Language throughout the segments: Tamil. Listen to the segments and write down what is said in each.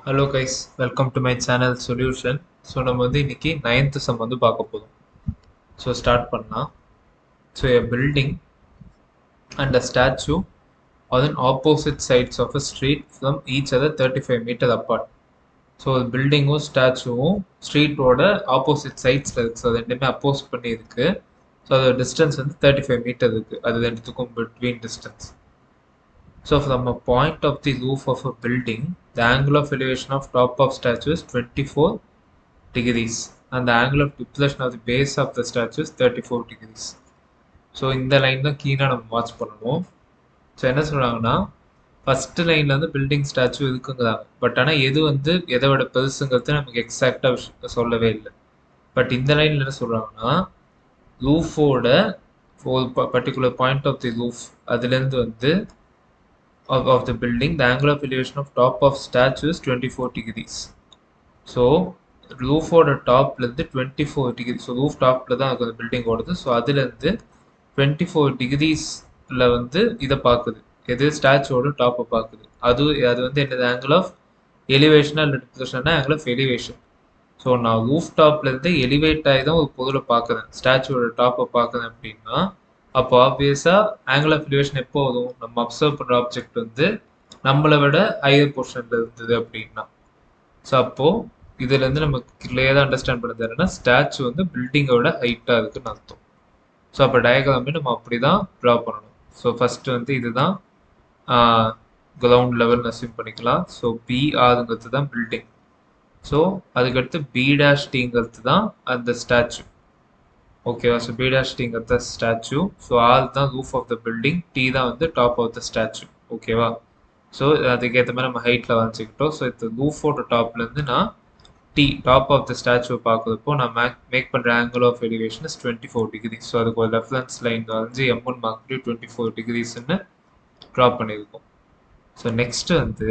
Hello guys, welcome to my channel Solution. So நம்ம வந்து இன்னைக்கு 9th sum வந்து பார்க்க போறோம். So start பண்ணலாம். So a building and a statue are on opposite sides of a street from each other 35 meter apart. So பில்டிங்கும் ஸ்டாச்சுவும் ஸ்ட்ரீட்டோட opposite சைட்ஸில் இருக்குது. ஸோ அது ரெண்டுமே அப்போஸ் பண்ணி இருக்கு. ஸோ அதோட டிஸ்டன்ஸ் வந்து 35 மீட்டர் இருக்குது. அது ரெண்டுத்துக்கும் between distance. So from a point of the roof of a building, the angle of elevation of top of statue is 24 degrees and the angle of depression of the base of the statue is 34 degrees. So இந்த லைன் தான் கீழே நம்ம வாட்ச் பண்ணணும். ஸோ என்ன சொல்கிறாங்கன்னா ஃபஸ்ட்டு லைனில் வந்து பில்டிங் ஸ்டாச்சு இருக்குங்கிறாங்க. பட் ஆனால் எது வந்து எதை விட பெருசுங்கிறது நமக்கு எக்ஸாக்டாக சொல்லவே இல்லை. பட் இந்த லைனில் என்ன சொல்கிறாங்கன்னா ரூஃபோட ஒரு particular point of the roof அதுலேருந்து வந்து of the building, the angle of elevation of top of statue is 24 degrees. So roof ஓட டாப்ல இருந்து 24 டிகிரி. ஸோ ரூஃப் டாப்ல தான் அந்த பில்டிங் ஓடுது. ஸோ அதுலேருந்து 24 டிகிரிஸ்ல வந்து இதை பார்க்குது. எது ஸ்டாச்சுவோட டாப்பை பார்க்குது. அது வந்து என்னது ஆங்கிள் ஆஃப் எலிவேஷனா இல்லை டிப்ரெஷனா ஆங்கிள் ஆஃப் எலிவேஷன். ஸோ நான் ரூஃப் டாப்ல இருந்து எலிவேட் ஆகி தான் ஒரு பொருளை பார்க்குறேன், ஸ்டாச்சுவோட டாப்பை பார்க்குறேன் அப்படின்னா அப்போ ஆப்வியஸாக ஆங்கிள் ஆஃப் எலிவேஷன் எப்போ வரும்? நம்ம அப்சர்வ் பண்ணுற ஆப்ஜெக்ட் வந்து நம்மளை விட ஹையர் போர்ஷனில் இருந்தது அப்படின்னா. ஸோ அப்போது இதுலேருந்து நம்ம கிளியராக அண்டர்ஸ்டாண்ட் பண்ணது என்னன்னா ஸ்டாச்சு வந்து பில்டிங்கோட ஹைட்டாக இருக்குன்னு அர்த்தம். ஸோ அப்போ டயக்ராமே நம்ம அப்படி தான் ட்ரா பண்ணணும். ஸோ ஃபஸ்ட்டு வந்து இதுதான் கிரவுண்ட் லெவல்னு அஸ்யூம் பண்ணிக்கலாம். ஸோ பிஆருங்கிறது தான் பில்டிங். ஸோ அதுக்கடுத்து பி டேஷ் டிங்கிறது தான் அந்த ஸ்டாச்சு. ஓகேவா? ஸோ பி டேஷ் டிங்கிறது தான் ஸ்டாச்சு. ஸோ ஆர் தான் roof of the building, T தான் வந்து டாப் ஆஃப் த ஸ்டாச்சு. ஓகேவா? ஸோ அதுக்கேற்ற மாதிரி நம்ம ஹைட்டில் வரைச்சிக்கிட்டோம். ஸோ இந்த ரூஃபோட டாப்லேருந்து நான் டி டாப் ஆஃப் த ஸ்டாச்சுவை பார்க்குறப்போ நான் மேக் பண்ணுற angle of elevation is 24 degrees. So அதுக்கு ஒரு ரெஃபரன்ஸ் லைன் வரைஞ்சி M1 மார்க் 24 டிகிரிஸ்ன்னு ட்ரா பண்ணியிருக்கோம். ஸோ நெக்ஸ்ட் வந்து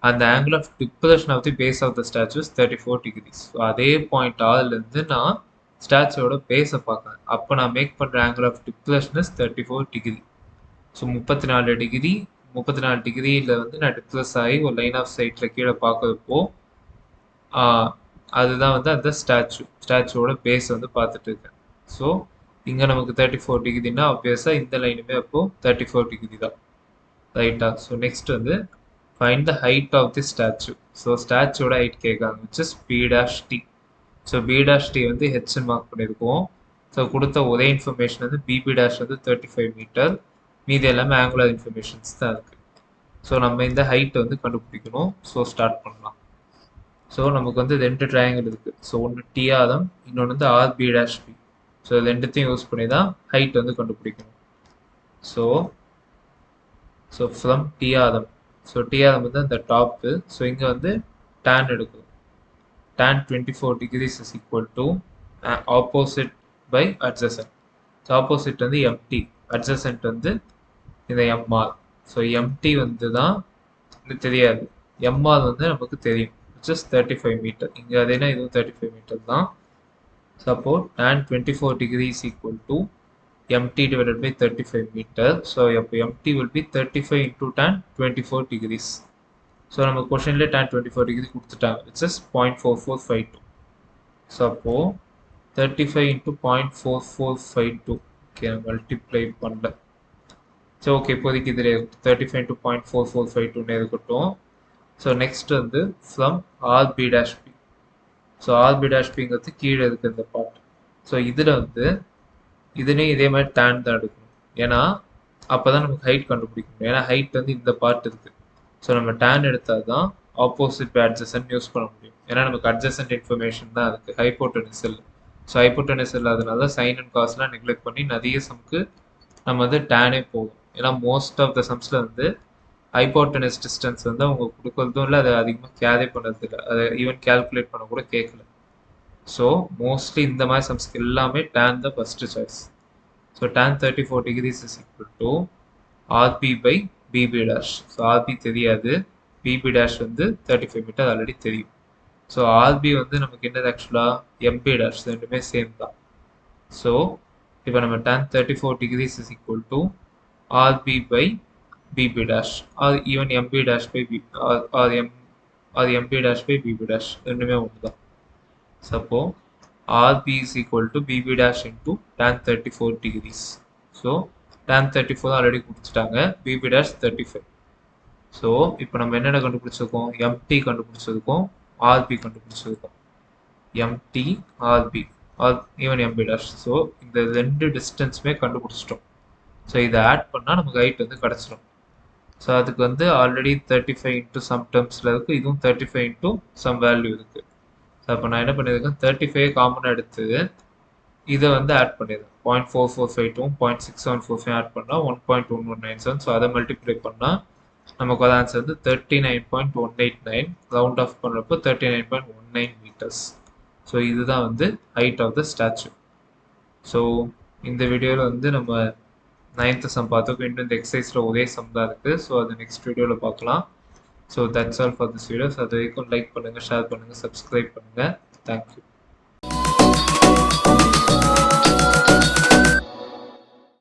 அந்த angle of depression of the base of the statue is 34 degrees. So அதே பாயிண்ட் ஆர்லேருந்து நான் ஸ்டாச்சுவோட பேஸை பார்க்குறேன். அப்போ நான் மேக் பண்ணுற angle of depression is 34 degree. So 34 degree 34 டிகிரியில் வந்து நான் டிப்ரெஸ் ஆகி ஒரு லைன் ஆஃப் சைட்டில் கீழே பார்க்குறப்போ அதுதான் வந்து அந்த ஸ்டாச்சுவோட பேஸ் வந்து பார்த்துட்டு இருக்கேன். ஸோ இங்கே நமக்கு 34 டிகிரினா ஆப்வியஸாக இந்த லைனுமே அப்போது 34 டிகிரி தான். ரைட்டா? ஸோ நெக்ஸ்ட் வந்து find the height of the statue. So ஸ்டாச்சுவோட ஹைட் கேட்காங்க, which is P dash T. So P dash T வந்து ஹெச்ன்னு மார்க் பண்ணியிருக்கோம். ஸோ கொடுத்த ஒரே இன்ஃபர்மேஷன் வந்து பிபி டேஷ் வந்து 35 மீட்டர், மீதி எல்லாமே ஆங்குலர் இன்ஃபர்மேஷன்ஸ் தான் இருக்குது. ஸோ நம்ம இந்த ஹைட்டை வந்து கண்டுபிடிக்கணும். ஸோ ஸ்டார்ட் பண்ணலாம். ஸோ நமக்கு வந்து 2 ட்ரையாங்கிள் இருக்குது. ஸோ ஒன்று டி ஆதம், இன்னொன்று வந்து R P dash P. So இது ரெண்டுத்தையும் யூஸ் பண்ணி தான் ஹைட் வந்து கண்டுபிடிக்கணும். ஸோ ஃப்ரம் டி ஆதம், ஸோ டி ஆதம் வந்து அந்த டாப்பு. ஸோ இங்கே வந்து டேன் எடுக்கும். tan 24 degrees is equal to opposite by adjacent. So opposite வந்து mt, adjacent வந்து இந்த mr. ஸோ mt வந்து தான் தெரியாது, mr வந்து நமக்கு தெரியும், which is 35 மீட்டர். இங்கே அதேனா இதுவும் 35 மீட்டர் தான். Suppose tan 24 degrees is equal to mt divided by 35 meter. So mt will be 35 into tan 24 degrees. So நம்ம கொஷனில் tan 24 டிகிரி கொடுத்துட்டாங்க, விச் இஸ் 0.4452. ஸோ அப்போது 35 into 0.4452. ஓகே, நான் மல்டிப்ளை பண்ணல. ஸோ ஓகே, இப்போதைக்கு இதில் 35 into 0.4452 இருக்கட்டும். ஸோ நெக்ஸ்ட் வந்து from RP dash P. So RP dash பிங்கிறது கீழே இருக்குது இந்த பார்ட். ஸோ இதில் வந்து இதுலேயும் இதே மாதிரி டேன் தான் எடுக்கணும். ஏன்னா அப்போ தான் நமக்கு ஹைட் கண்டுபிடிக்கணும். ஏன்னா ஹைட் வந்து இந்த பார்ட் இருக்குது. ஸோ நம்ம டேன் எடுத்தால் தான் ஆப்போசிட் பை அட்ஜசன்ட் யூஸ் பண்ண முடியும். ஏன்னா நமக்கு அட்ஜசன்ட் இன்ஃபர்மேஷன் தான் இருக்குது, ஹைப்போட்டெனிஸ் இல்லை. ஸோ ஹைப்போட்டெனிஸ் இல்லாதனால சைன் அண்ட் காஸ்லாம் நெக்லெக்ட் பண்ணி நிறைய சம்க்கு நம்ம வந்து டேனே போகும். ஏன்னா மோஸ்ட் ஆஃப் த சம்ஸில் வந்து ஹைப்போட்டெனிஸ் டிஸ்டன்ஸ் வந்து அவங்க கொடுக்குறதும் இல்லை, அதை அதிகமாக கேரி பண்ணுறது இல்லை, அதை ஈவன் கேல்குலேட் பண்ண கூட கேட்கல. ஸோ மோஸ்ட்லி இந்த மாதிரி சம்ஸ்க்கு எல்லாமே டேன் தான் first choice. So tan 34 degrees is equal to RP by BB dash. So RP தெரியாது, BB dash வந்து 35 மீட்டர் ஆல்ரெடி தெரியும். ஸோ RB வந்து நமக்கு என்னது ஆக்சுவலாக MP dash, ரெண்டுமே சேம் தான். ஸோ இப்போ நம்ம tan 34 degrees is equal to RB by BB dash or even MP dash by B or அது mp dash by bb dash ரெண்டுமே ஒன்று தான். சப்போ rb is equal to bb dash into tan 34 degrees. So tan 34 already கொடுத்துட்டாங்க, bb dash 35. ஸோ இப்போ நம்ம என்னென்ன கண்டுபிடிச்சிருக்கோம், mt கண்டுபிடிச்சிருக்கோம், rb கண்டுபிடிச்சிருக்கோம். mt rb or even mb dash. So இந்த ரெண்டு டிஸ்டன்ஸுமே கண்டுபிடிச்சிட்டோம். ஸோ இதை ஆட் பண்ணால் நமக்கு ஹைட் வந்து கிடச்சிடும். ஸோ அதுக்கு வந்து ஆல்ரெடி 35 இன்ட்டு சம் டேர்ம்ஸில் இருக்குது, இதுவும் 35 இன்ட்டு சம் வேல்யூ இருக்குது. ஸோ அப்போ நான் என்ன பண்ணியிருக்கேன், 35 காமனாக எடுத்து இதை வந்து ஆட் பண்ணிடுறேன். 0.4452 0.6745 ஆட் பண்ணால் 1.1197. ஸோ அதை மல்டிப்ளை பண்ணால் நமக்கு ஒரு ஆன்சர் வந்து 39.189. ரவுண்ட் ஆஃப் பண்ணுறப்போ 39.19 மீட்டர்ஸ். ஸோ இதுதான் வந்து height of the statue. So இந்த வீடியோவில் வந்து நம்ம 9th சம் பார்த்தோம். இன்னும் இந்த எக்ஸசைஸில் ஒரே சம் தான் இருக்குது. ஸோ அது நெக்ஸ்ட் வீடியோவில் பார்க்கலாம். So that's all for this videos. அது வரைக்கும் லைக் பண்ணுங்கள், ஷேர் பண்ணுங்கள், சப்ஸ்கிரைப் பண்ணுங்கள். தேங்க்யூ.